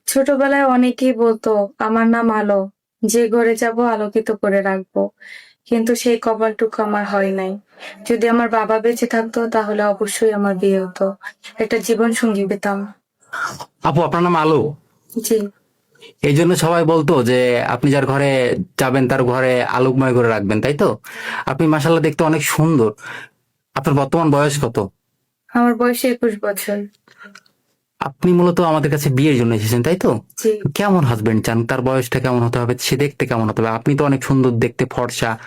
ছোটবেলায় অনেকেই বলতো আমার নাম আলো, যে ঘরে যাব আলোকিত করে রাখবো, কিন্তু সেই কপালটুকু আমার হয় নাই। যদি আমার বাবা বেঁচে থাকতো তাহলে অবশ্যই আমার বিয়ে হতো, একটা জীবন সঙ্গী পেতাম। আপু, আপনার নাম আলো। জি। এই জন্য সবাই বলতো যে আপনি যার ঘরে যাবেন তার ঘরে আলোকময় করে রাখবেন, তাই তো? আপনি মাশাআল্লাহ দেখতে অনেক সুন্দর। আপনার বর্তমান বয়স কত? আমার বয়স 21 বছর। আপনি মূলত আমাদের কাছে বিয়ের জন্য এসেছেন, তাই তো? জি। কেমন হাজবেন্ড চান? তার বয়সটা কেমন হতে হবে? সে দেখতে কেমন হতে হবে? আপনি তো অনেক সুন্দর দেখতে, ফর্সা।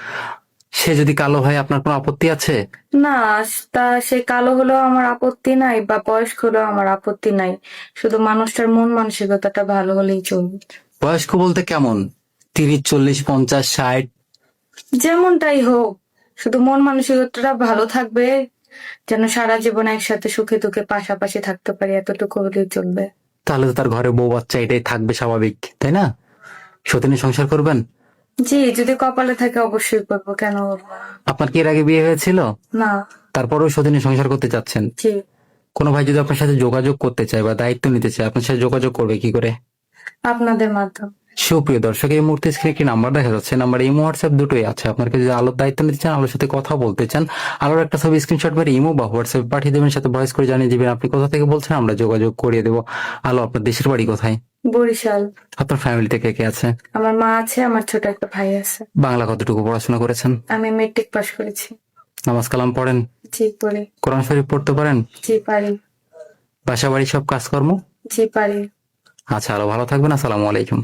সে যদি কালো হয় আপনার কোনো আপত্তি আছে? না, তা সে কালো হলেও আমার আপত্তি নাই বা বয়স্ক হলেও আমার আপত্তি নাই, শুধু মানুষটার মন মানসিকতাটা ভালো হলেই চলবে। বয়স্ক বলতে কেমন? 30, 40, 50, 60? যেমনটাই হোক, শুধু মন মানসিকতাটা ভালো থাকবে, যেন সারা জীবন একসাথে সুখে দুঃখে পাশাপাশি থাকতে পারি, এতটুকু হলেই চলবে। তাহলে তো তার ঘরে বউ বাচ্চা এটাই থাকবে স্বাভাবিক, তাই না? সতীনী সংসার করবেন? জি, যদি কপালে থাকে অবশ্যই করবো, কেন করবো না? আপনার কি এর আগে বিয়ে হয়েছিল? না। তারপরেও সতীনী সংসার করতে চাচ্ছেন? জি। কোনো ভাই যদি আপনার সাথে যোগাযোগ করতে চায় বা দায়িত্ব নিতে চায়, আপনার সাথে যোগাযোগ করবে কি করে? আপনাদের মাধ্যম। সুপ্রিয় দর্শক, এই মুহূর্তে স্ক্রিনে একটি নাম্বার দেখা যাচ্ছে। নাম্বার ইমো হোয়াটসঅ্যাপ দুটোই আছে। আপনাকে যদি আলোর দায়িত্ব নিতে চান, আলোর সাথে কথা বলতে চান, আলোর একটা ছবি স্ক্রিনশট মেরে ইমো বা হোয়াটসঅ্যাপ পাঠিয়ে দেবেন, সাথে ভয়েস করে জানিয়ে দিবেন আপনি কোথা থেকে বলছেন, আমরা যোগাযোগ করিয়ে দেবো। আলো, আপনার দেশের বাড়ি কোথায়? বরিশাল। আপনার ফ্যামিলিতে কে কে আছে? আমার মা আছে, আমার ছোট একটা ভাই আছে। বাংলা কতটুকু পড়াশোনা করেছেন? আমি মেট্রিক পাস করেছি। নামাজ কালাম পড়েন? জি পড়ি। কোরআন শরীফ পড়তে পারেন? জি পারি। বাসা বাড়ি সব কাজকর্ম? জি পারি। আচ্ছা, আলো ভালো থাকবেন। আসসালামু আলাইকুম।